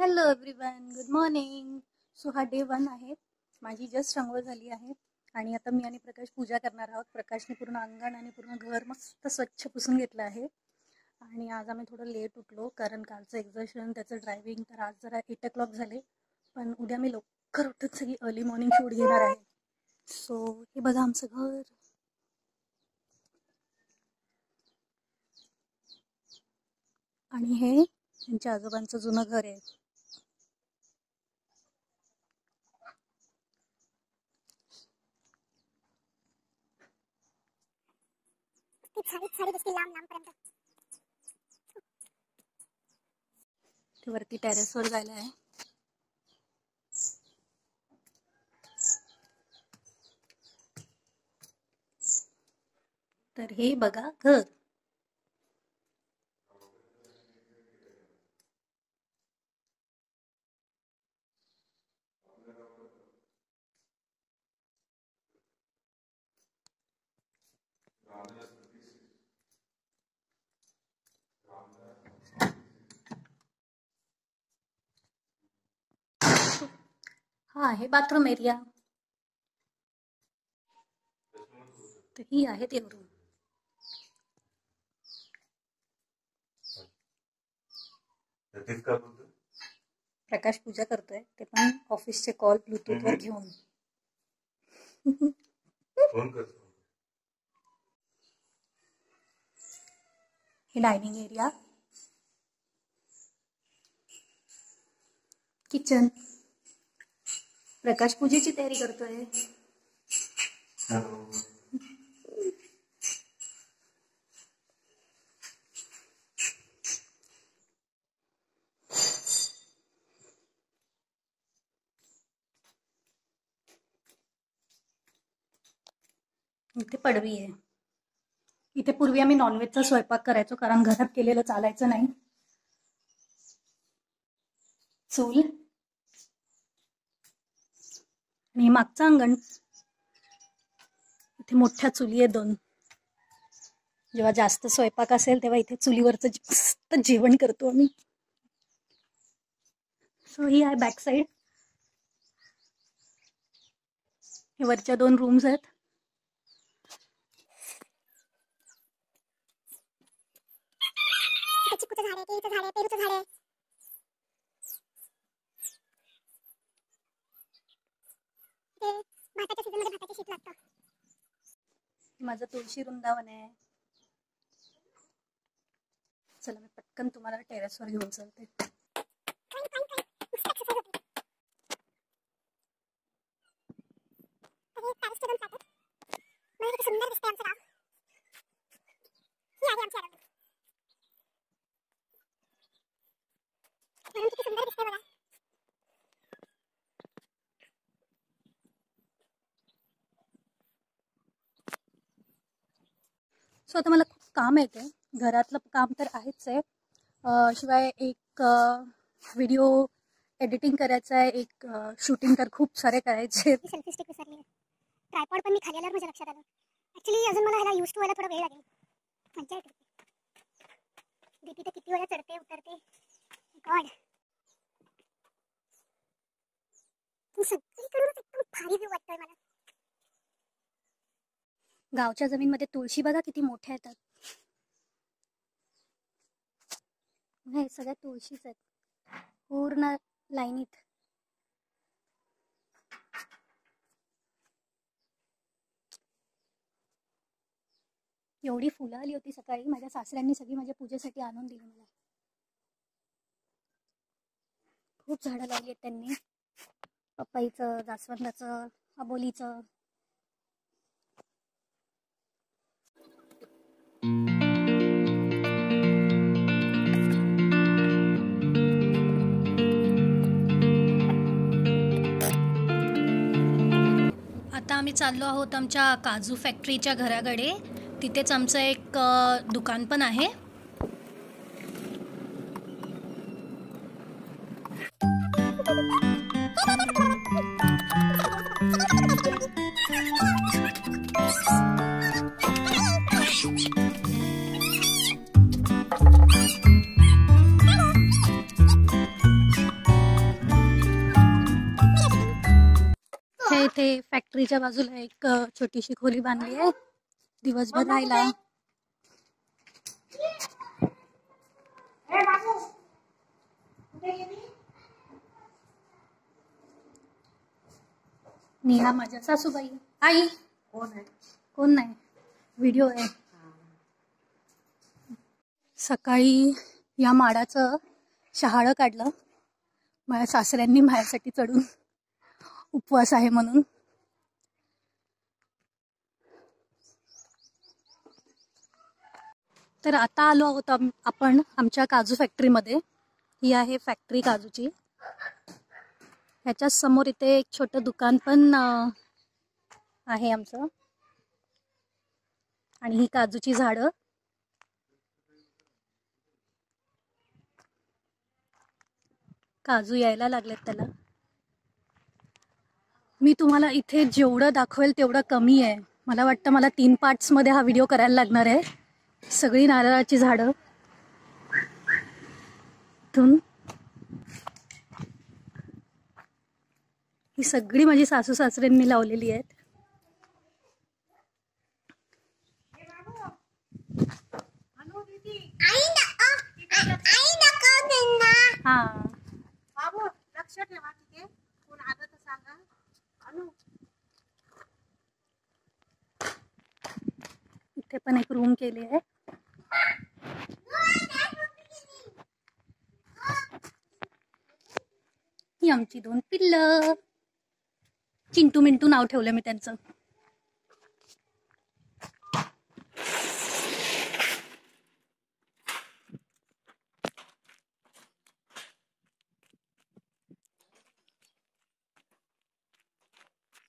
Hello everyone, good morning. So हा day 1 आहे. माझी जस्ट अंघोळ झाली आहे आणि आता मी आणि प्रकाश पूजा करणार आहोत. प्रकाशने पूर्ण अंगण आणि पूर्ण घर मस्त स्वच्छ पुसून घेतलं आहे. आणि आज आम्ही थोडं लेट उठलो कारण कालचं एक्झर्शन, त्याचं ड्रायव्हिंग, तर आज जरा 8 o'clock झाले. पण उद्या मी लवकर उठत सगळी अर्ली मॉर्निंग शूट घेणार आहे. सो हे बघा आमचं घर. आणि हे त्यांच्या आजोबांचं जुनं घर आहे. ते वरती टेरेसवर जायला आहे. तर हे बघा घर. हा आहे बाथरूम एरिया. तर ही आहे ते रूम. प्रकाश पूजा करतोय, ते पण ऑफिसचे कॉल ब्लूटूथ वर घेऊन. हे डायनिंग एरिया, किचन. प्रकाश पूजेची तयारी करतोय. इथे पडवी आहे. इथे पूर्वी आम्ही नॉनव्हेजचा स्वयंपाक करायचो कारण घरात केलेलं चालायचं नाही. चूल आणि मागचं अंगण. इथे मोठ्या चुली आहे 2. जेव्हा जास्त स्वयंपाक असेल तेव्हा इथे चुलीवरचं मस्त जेवण करतो आम्ही. सो ही आहे बॅक साईड. हे वरच्या 2 रूम्स आहेत. माझं तुळशी वृंदावन आहे. चला मी पटकन तुम्हाला टेरेसवर घेऊन चलते. सो आता मला खूप काम येते. घरातलं काम तर आहेच आहे, शिवाय एक व्हिडिओ एडिटिंग करायचं आहे, एक शूटिंग तर खूप सारे करायचे. सेल्फी स्टिक विसरली. ट्रायपॉड पण मी खाली आल्यावर माझ्या लक्षात आलं. ऍक्च्युली अजून मला ह्याला यूज टू व्हायला थोडा वेळ लागेल. मजा येते. दीदी तर किती वेळा चढते उतरते. गॉड, सगळीकडूनच एकदम भारी व्ह्यू वाटतोय मला. गावच्या जमीनमध्ये तुळशी बघा किती मोठ्या येतात. हे सगळ्या तुळशीच आहेत पूर्ण लाईनीत. एवढी फुलं आली होती सकाळी. माझ्या सासऱ्यांनी सगळी माझ्या पूजेसाठी आणून दिली मला. खूप झाडं लावली आहेत त्यांनी. पपईचं, जास्वंदाचं, अबोलीचं. आता आम्ही चाललो आहोत आमच्या काजू फॅक्टरीच्या घराकडे. तिथेच आमचं एक दुकान पण आहे. इथे फॅक्टरीच्या बाजूला एक छोटीशी खोली बांधली आहे दिवसभर राहायला. नेहा माझ्या सासूबाई. आई कोण आहे? कोण नाही, व्हिडिओ आहे. सकाळी या माडाचं शहाळं काढलं. माझ्या सासऱ्यांनी माझ्यासाठी चढून, उपवास आहे म्हणून. तर आता आलो आहोत आपण आमच्या काजू फॅक्टरीमध्ये. ही आहे फॅक्टरी काजूची. ह्याच्या समोर इथे एक छोटं दुकान पण आहे आमचं. आणि ही काजूची झाडं. काजू यायला लागलेत त्याला. मी तुम्हाला इथे जेवढं दाखवेल तेवढं कमी आहे. मला वाटतं मला 3 पार्ट्समध्ये हा व्हिडिओ करायला लागणार आहे. सगळी नारळाची झाडं इथून. ही सगळी माझी सासू सासऱ्यांनी लावलेली आहेत. हा, लक्ष ठेवा तिथे कोण आलं तर सांगा. इथे पण एक रूम केली आहे. ही आमची 2 पिल्लं. चिंटू मिंटू नाव ठेवलं मी त्यांचं.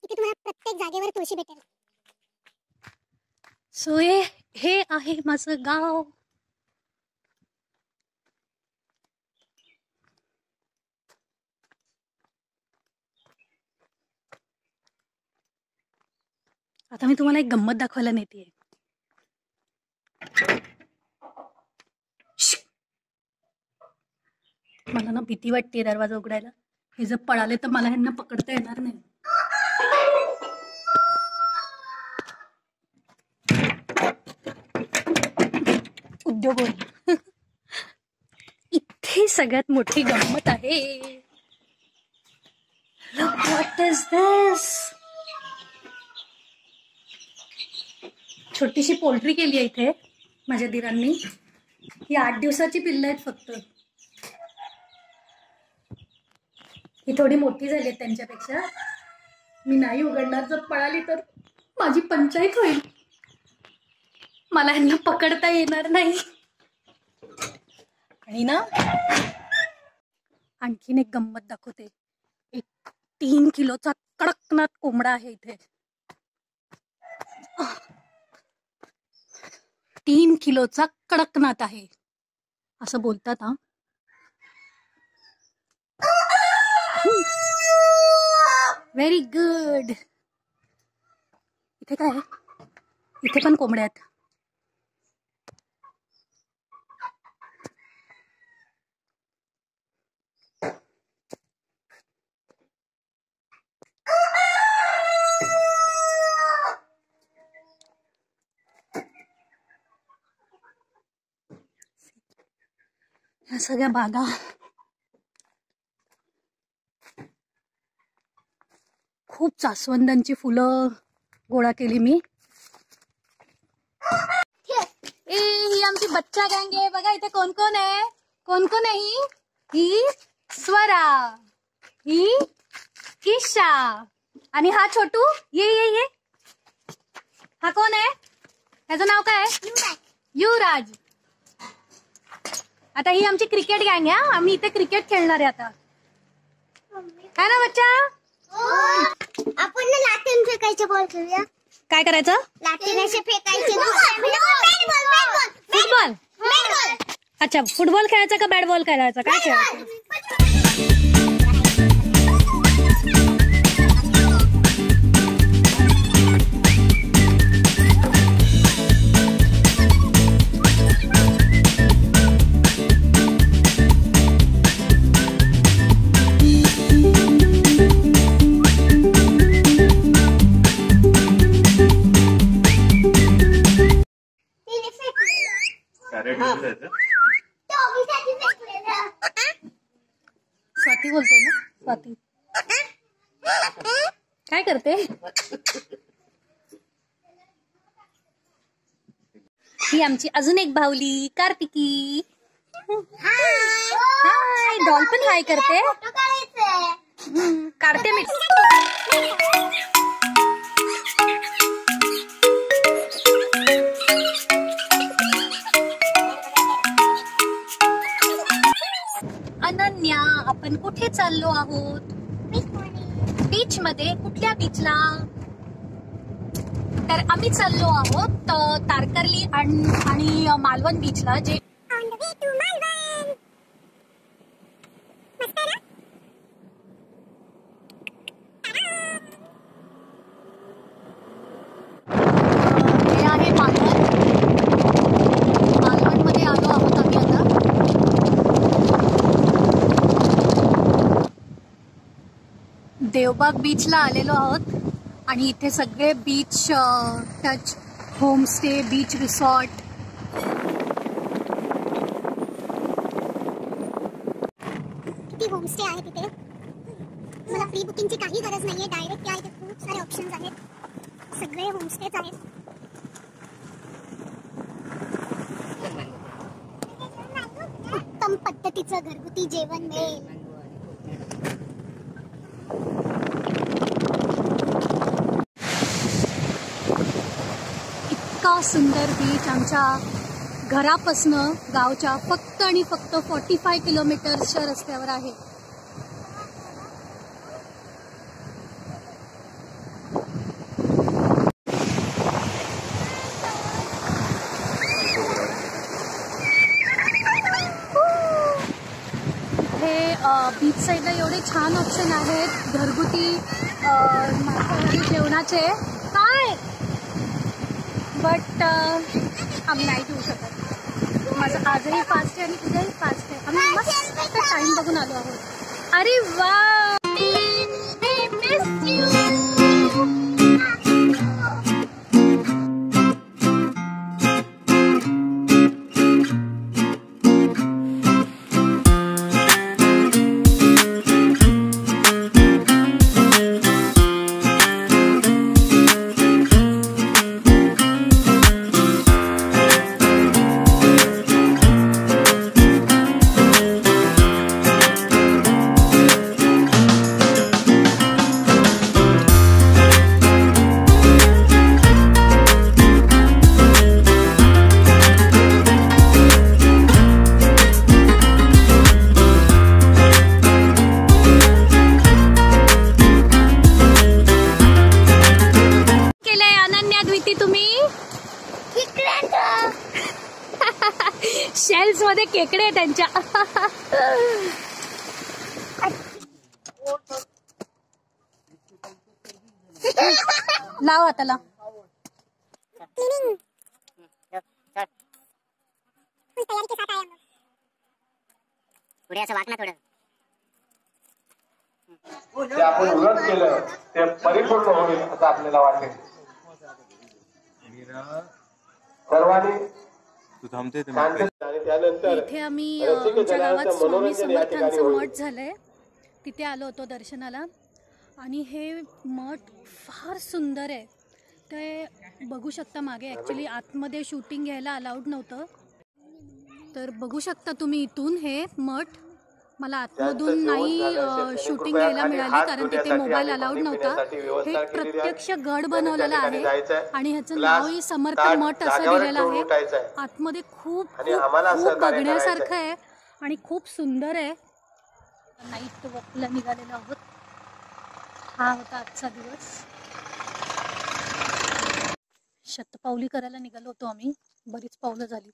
इथे तुम्हाला प्रत्येक जागेवर तुळशी भेटेल. सो हे आहे माझं गाव. आता मी तुम्हाला एक गंमत दाखवायला नेते. मला ना भीती वाटते दरवाजा उघडायला. हे जर पळाले तर मला ह्यांना पकडता येणार नाही. उद्योग होईल. इथे सगळ्यात मोठी गंमत आहे. Look what is this? छोटीशी पोल्ट्री केली आहे इथे माझ्या दिरांनी. ही 8 दिवसाची पिल्लं आहेत फक्त. ही थोडी मोठी झाली आहेत त्यांच्यापेक्षा. मी नाही उघडणार. जर पळाली तर माझी पंचायत होईल. मला यांना पकडता येणार नाही. आणि ना आणखीन एक गंमत दाखवते. एक 3 किलोचा कडकनाथ कोंबडा आहे इथे. 3 किलोचा कडकनाथ आहे असं बोलतात. हा, व्हेरी गुड. इथे काय आहे? इथे पण कोंबड्या आहेत. ह्या सगळ्या बागा खूप जास्वंदांची फुलं गोळा केली मी. ही आमची बच्चा गँग आहे. बघा इथे कोण कोण आहे. कोण कोण आहे? ही स्वरा, ही ईशा आणि हा छोटू. ये. हा कोण आहे? त्याचं नाव काय आहे? युवराज. आता ही आमची क्रिकेट गँग आहे. आम्ही इथे क्रिकेट खेळणार आहे आता. काय ना बच्चा? आपण ना लाटीन फेकायचे बॉल खेळूया. काय करायचं? लाटीन असे फेकायचे. फुटबॉल. अच्छा, फुटबॉल खेळायचा का बॅट बॉल खेळायचा? काय खेळायचं? स्वाती बोलते ना, स्वाती काय करते? ही आमची अजून एक बाहुली कार्तिकी. हाय, डॉल पण हाय करते. काढते मी. अनन्या, आपण कुठे चाललो आहोत? बीच मध्ये. कुठल्या बीचला? तर आम्ही चाललो आहोत तारकर्ली आणि मालवण बीचला, जे हे आहे मालवण. मालवण मध्ये आलो आहोत आम्ही आता. देवबाग बीचला आलेलो आहोत आणि इथे सगळे beach touch homestay, beach resort. किती होमस्टे आहे तिथे. मला प्री बुकिंगची काही गरज नाहीये, डायरेक्ट या. इथे खूप सारे ऑप्शन्स आहेत, सगळे होमस्टेच आहेत. उत्तम पद्धतीचं घरगुती जेवण मिळेल. इतका सुंदर बीच आमच्या घरापासनं गावच्या फक्त आणि फक्त 45 किलोमीटरच्या रस्त्यावर आहे. हे बीच साईडला एवढे छान ऑप्शन आहेत घरगुती मांसाहारी जेवणाचे. काय बट आम्ही नाही घेऊ शकत. माझं आजही फास्ट आहे आणि तुझंही फास्ट आहे. आम्ही मस्त टाइम बघून आलो आहोत. अरे वा, शेल्स मध्ये केकडे त्यांच्या. लाव आता लाव. पुढे असं वाट ना थोडं. ते आपण उलट केलं ते परिपूर्ण होईल असं आपल्याला वाटेल. सर्वांनी इथे आम्ही आमच्या गावात स्वामी समर्थांचं मठ झालंय, तिथे आलो होतो दर्शनाला. आणि हे मठ फार सुंदर आहे. ते बघू शकता मागे. ॲक्च्युली आतमध्ये शूटिंग घ्यायला अलाउड नव्हतं, तर बघू शकता तुम्ही इथून हे मठ. मला आतमधून नाही शूटिंग घ्यायला मिळाली कारण तिथे मोबाईल अलाउड नव्हता. हे प्रत्यक्ष गड बनवलेला आहे आणि ह्याचं नावही समर्थ मठ असं दिलेलं आहे. आतमध्ये खूप खूप बघण्यासारखं आहे आणि खूप सुंदर आहे. नाईट वॉकला निघालेलो आहोत. हा होता आजचा दिवस. शतपावली करायला निघालो होतो आम्ही. बरीच पावलं झाली.